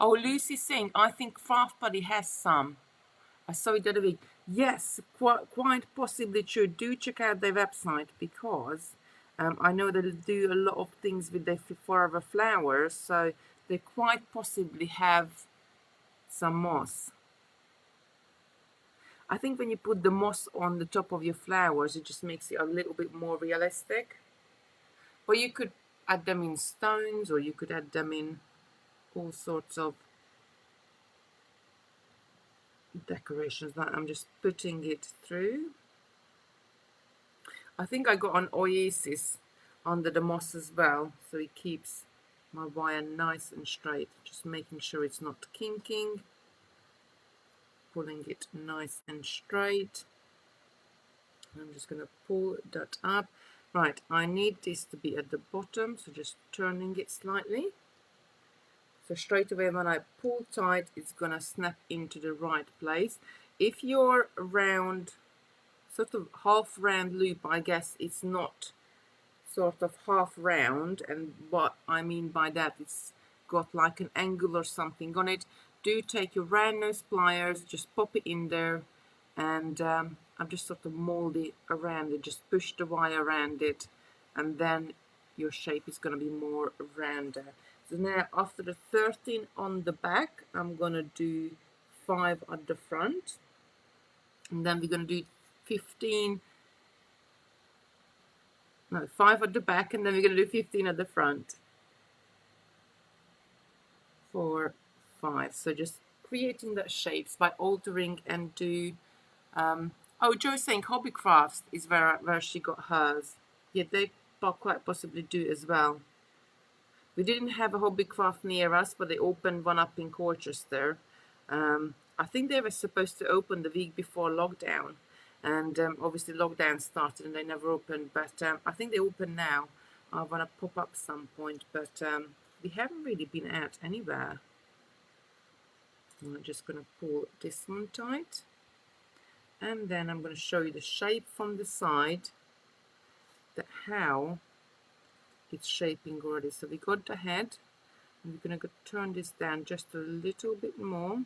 S1: Oh, Lucy's saying, I think Craft Buddy has some. I saw it the other week. Yes, quite possibly true. Do check out their website, because I know they do a lot of things with their forever flowers, so they quite possibly have some moss. I think when you put the moss on the top of your flowers, it just makes it a little bit more realistic. But you could add them in stones, or you could add them in all sorts of decorations. That I'm just putting it through. I think I got an oasis under the moss as well, so it keeps my wire nice and straight. Just making sure it's not kinking, pulling it nice and straight. I'm just going to pull that up. Right, I need this to be at the bottom, so just turning it slightly. So straight away when I pull tight, it's going to snap into the right place. If you're round, sort of half round loop, I guess it's not sort of half round, and what I mean by that, it's got like an angle or something on it. Do take your round nose pliers, just pop it in there, and I'm just sort of mold it around it, just push the wire around it, and then your shape is going to be more rounder. So now after the 13 on the back, I'm going to do 5 at the front, and then we're going to do 15, no, 5 at the back, and then we're going to do 15 at the front. 4, 5. So just creating that shapes by altering and do. Oh, Joe's saying Hobbycrafts is where she got hers. Yeah, they quite possibly do as well. We didn't have a Hobbycraft near us, but they opened one up in Colchester. I think they were supposed to open the week before lockdown, and obviously lockdown started and they never opened. But I think they open now. I want to pop up some point, but we haven't really been out anywhere. I'm just going to pull this one tight, and then I'm going to show you the shape from the side, that how it's shaping already. So we got the head, and we're going to turn this down just a little bit more,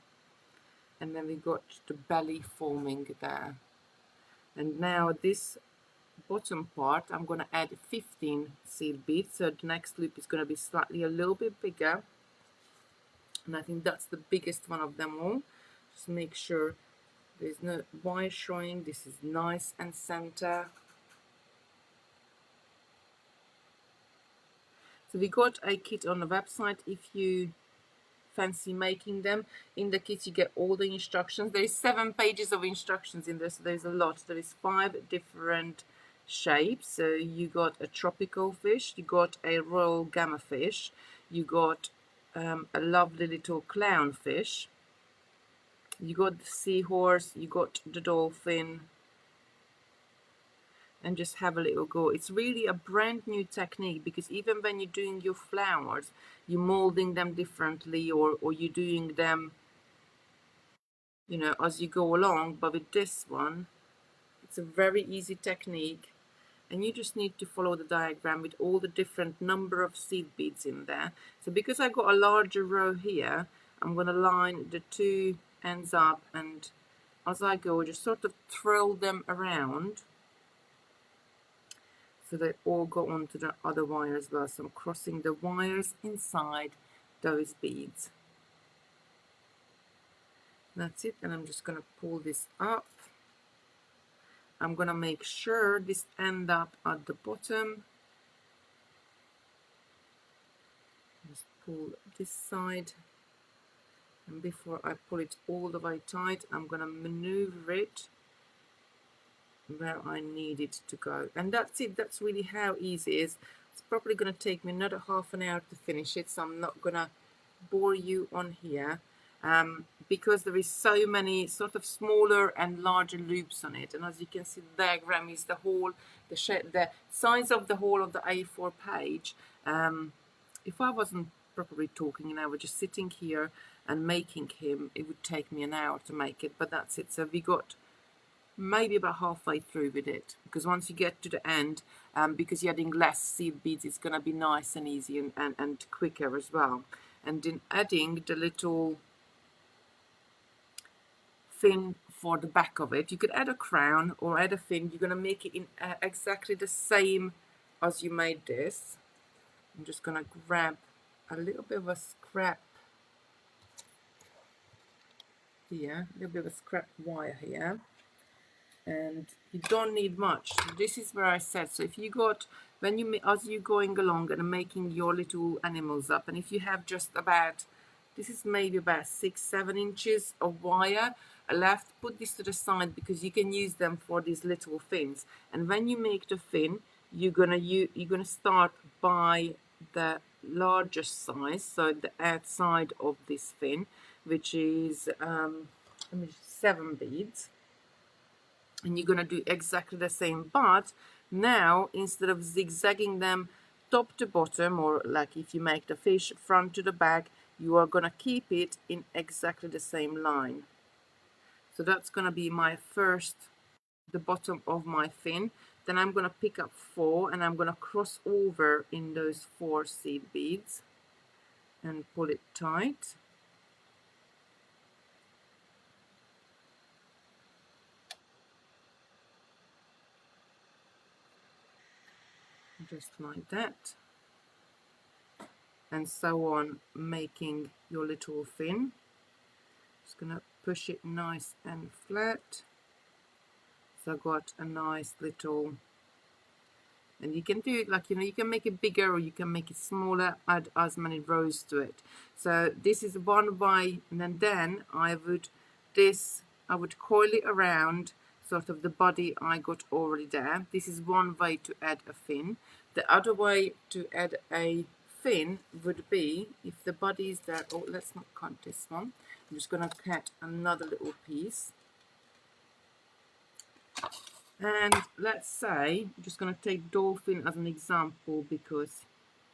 S1: and then we got the belly forming there. And now this bottom part, I'm going to add 15 seed beads, so the next loop is going to be slightly a little bit bigger, and I think that's the biggest one of them all. Just make sure there's no wire showing. This is nice and center. So we got a kit on the website if you fancy making them. In the kit you get all the instructions. There is 7 pages of instructions in there, so there's a lot. There is 5 different shapes. So you got a tropical fish, you got a royal gamma fish, you got a lovely little clownfish, you got the seahorse, you got the dolphin, and just have a little go. It's really a brand new technique, because even when you're doing your flowers, you're molding them differently, or you're doing them, you know, as you go along. But with this one, it's a very easy technique, and you just need to follow the diagram with all the different number of seed beads in there. So because I got a larger row here, I'm going to line the 2 ends up, and as I go, just sort of twirl them around, so they all go onto the other wire as well. So I'm crossing the wires inside those beads. That's it, and I'm just going to pull this up. I'm going to make sure this ends up at the bottom. Just pull this side, and before I pull it all the way tight, I'm going to maneuver it where I need it to go. And that's it. That's really how easy it is. It's probably going to take me another half an hour to finish it, so I'm not going to bore you on here, because there is so many sort of smaller and larger loops on it. And as you can see, the diagram is the whole, the size of the whole of the A4 page. If I wasn't properly talking and I were just sitting here and making him, it would take me an hour to make it. But that's it. So we got maybe about halfway through with it, because once you get to the end, because you're adding less seed beads, it's going to be nice and easy and quicker as well. And in adding the little fin for the back of it, you could add a crown or add a fin. You're going to make it in exactly the same as you made this. I'm just going to grab a little bit of a scrap here, a little bit of a scrap wire here, and you don't need much. This is where I said, so if you got, when you, as you're going along and making your little animals up, and if you have just about, this is maybe about 6-7 inches of wire left, put this to the side because you can use them for these little fins. And when you make the fin, you're gonna start by the largest size, so the outside of this fin, which is 7 beads, and you're going to do exactly the same, but now instead of zigzagging them top to bottom, or like if you make the fish front to the back, you are going to keep it in exactly the same line. So that's going to be my first, the bottom of my fin. Then I'm going to pick up 4 and I'm going to cross over in those 4 seed beads and pull it tight. Just like that, and so on, making your little fin. Just gonna push it nice and flat, so I got a nice little, and you can do it like, you can make it bigger or you can make it smaller, add as many rows to it. So this is one way, and then I would coil it around sort of the body I got already there. This is one way to add a fin. The other way to add a fin would be, if the body is there, oh, let's not cut this one. I'm just going to cut another little piece. And let's say, I'm just going to take Dolphin as an example because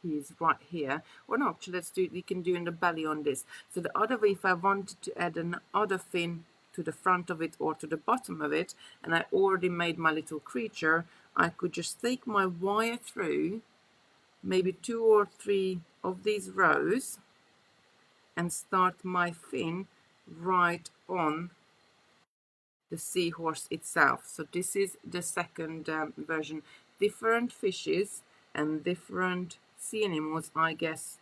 S1: he's right here. Or no, actually, let's do it. We can do in the belly on this. So the other way, if I wanted to add another fin to the front of it or to the bottom of it, and I already made my little creature, I could just take my wire through maybe 2 or 3 of these rows and start my fin right on the seahorse itself. So this is the second version. Different fishes and different sea animals, I guess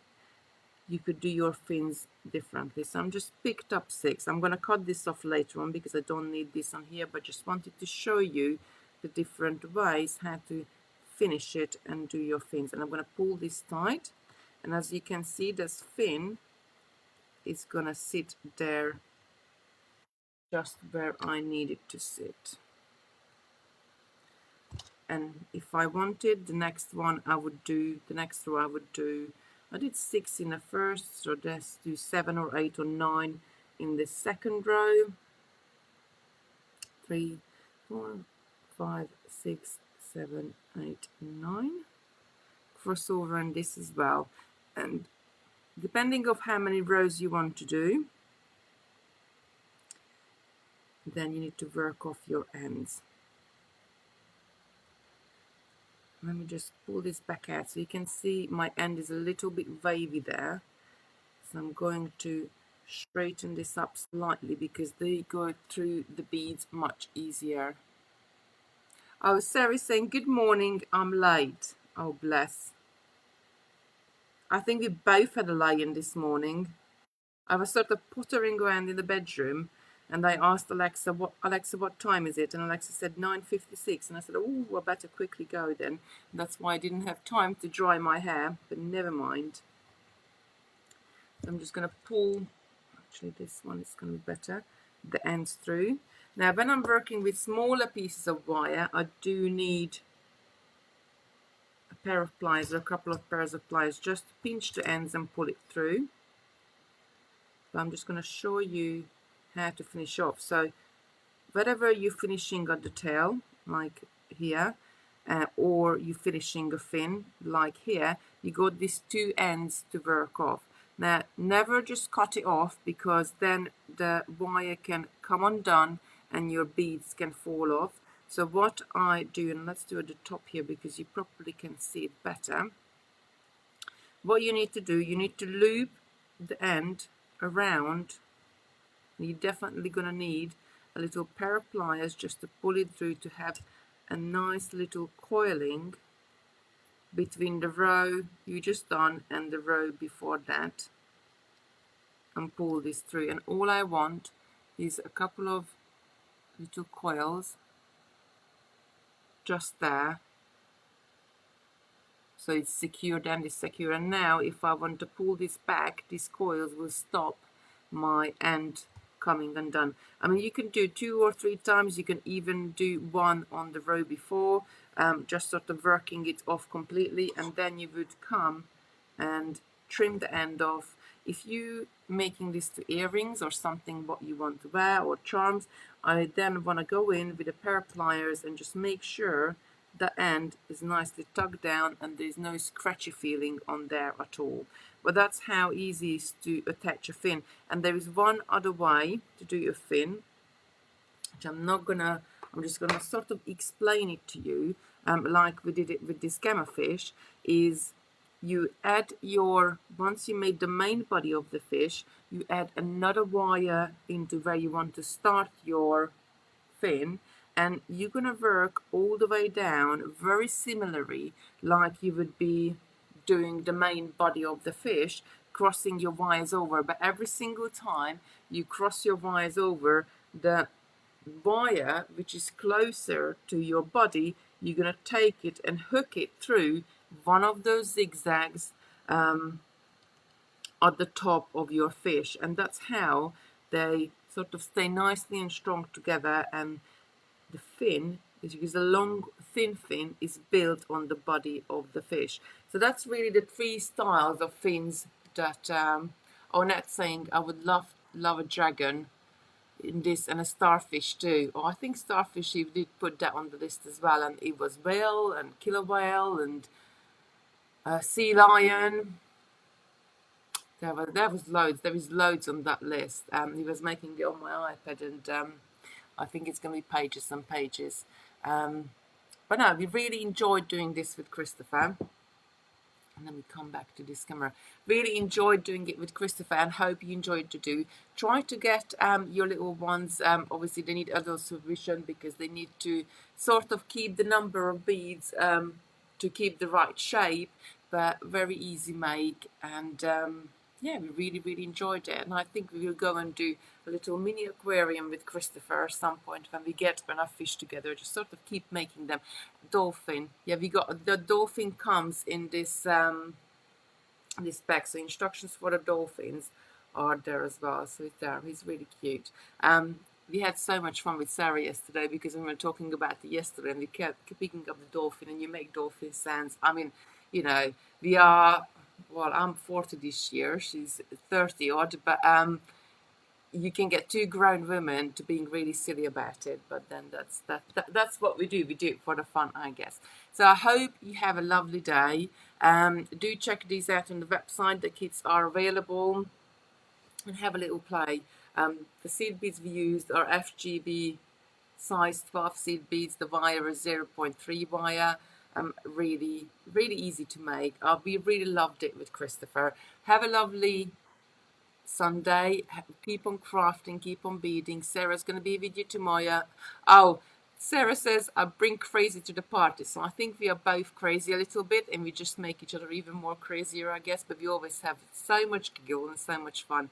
S1: you could do your fins differently. So I'm just picked up 6. I'm going to cut this off later on because I don't need this on here, but just wanted to show you the different ways how to finish it and do your fins. And I'm going to pull this tight, and as you can see, this fin is going to sit there just where I need it to sit. And if I wanted, the next one I would do, the next row I would do, I did 6 in the first, so let's do 7 or 8 or 9 in the second row. 3, 4, 5, 6, 7, 8, 9. Cross over in this as well. And depending of how many rows you want to do, then you need to work off your ends. Let me just pull this back out so you can see my end is a little bit wavy there. So I'm going to straighten this up slightly because they go through the beads much easier. Oh, Sarah's saying, good morning, I'm late. Oh, bless. I think we both had a lion this morning. I was sort of pottering around in the bedroom and I asked Alexa, what time is it? And Alexa said 9:56, and I said, oh, I better quickly go then. And that's why I didn't have time to dry my hair, but never mind. So I'm just going to pull, actually this one is going to be better, the ends through. Now when I'm working with smaller pieces of wire, I do need a pair of pliers or a couple of pairs of pliers just to pinch the ends and pull it through. So I'm just going to show you how to finish off. So wherever you're finishing at the tail, like here, or you're finishing a fin, like here, you got these 2 ends to work off. Now, never just cut it off because then the wire can come undone and your beads can fall off. So what I do, and let's do at the top here because you probably can see it better. What you need to do, you need to loop the end around. You're definitely going to need a little pair of pliers just to pull it through to have a nice little coiling between the row you just done and the row before that, and pull this through. And all I want is a couple of little coils just there. So it's secured and it's secure. And now if I want to pull this back, these coils will stop my end coming undone. I mean, you can do 2 or 3 times. You can even do one on the row before, just sort of working it off completely, and then you would come and trim the end off. If you making this to earrings or something what you want to wear, or charms, I then want to go in with a pair of pliers and just make sure the end is nicely tucked down and there's no scratchy feeling on there at all. But that's how easy it is to attach a fin. And there is one other way to do a fin, which I'm just gonna sort of explain it to you, like we did it with this gamma fish. Is you add once you made the main body of the fish, you add another wire into where you want to start your fin, and you're gonna work all the way down very similarly like you would be doing the main body of the fish, crossing your wires over. But every single time you cross your wires over, the wire which is closer to your body, you're going to take it and hook it through one of those zigzags at the top of your fish, and that's how they sort of stay nicely and strong together. And the fin is because the long thin fin is built on the body of the fish. So that's really the 3 styles of fins that Onette's saying I would love a dragon in this, and a starfish too. Oh, I think starfish, he did put that on the list as well, and it was whale and killer whale and sea lion. There was loads. There is loads on that list. He was making it on my iPad, and I think it's going to be pages and pages. But no, we really enjoyed doing this with Christopher. And then we come back to this camera. Really enjoyed doing it with Christopher, and hope you enjoyed to do. Try to get your little ones, obviously they need adult supervision because they need to sort of keep the number of beads to keep the right shape, but very easy make. And yeah, we really enjoyed it, and I think we will go and do a little mini aquarium with Christopher at some point when we get enough fish together. Just sort of keep making them. Dolphin, yeah, we got the dolphin comes in this this pack, so instructions for the dolphins are there as well. So it's there. He's really cute. We had so much fun with Sarah yesterday because we were talking about it yesterday, and we kept picking up the dolphin, and you make dolphin sounds. I mean, you know, we are, well, I'm 40 this year, she's 30 odd, but you can get 2 grown women to being really silly about it, but then that's what we do. We do it for the fun, I guess. So I hope you have a lovely day. Do check these out on the website. The kits are available, and have a little play. The seed beads we used are FGB size 12 seed beads. The wire is 0.3 wire. Really easy to make. We really loved it with Christopher. Have a lovely Sunday. Keep on crafting, keep on beading. Sarah's going to be with you tomorrow. Oh, Sarah says I bring crazy to the party, so I think we are both crazy a little bit, and we just make each other even more crazier, I guess. But we always have so much giggle and so much fun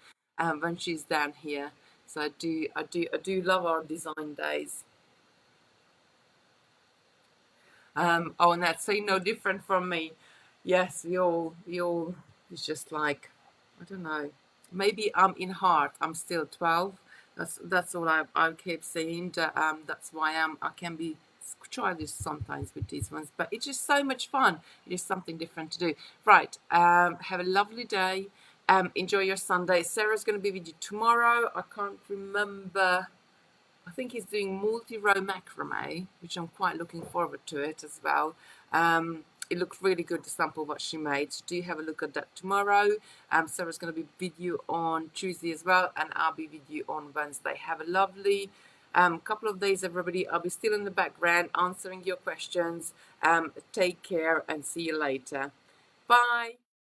S1: when she's down here. So I do love our design days. Oh, and that's no different from me. Yes, we all. It's just like, I don't know. Maybe I'm in heart. I'm still 12. That's all I keep saying. That's why I can be childish sometimes with these ones, but it's just so much fun. It is something different to do. Right. Have a lovely day. Enjoy your Sunday. Sarah's going to be with you tomorrow. I can't remember. I think he's doing multi-row macrame, which I'm quite looking forward to it as well. It looked really good, the sample what she made. So do have a look at that tomorrow. Sarah's going to be with you on Tuesday as well, and I'll be with you on Wednesday. Have a lovely couple of days, everybody. I'll be still in the background answering your questions. Take care and see you later. Bye.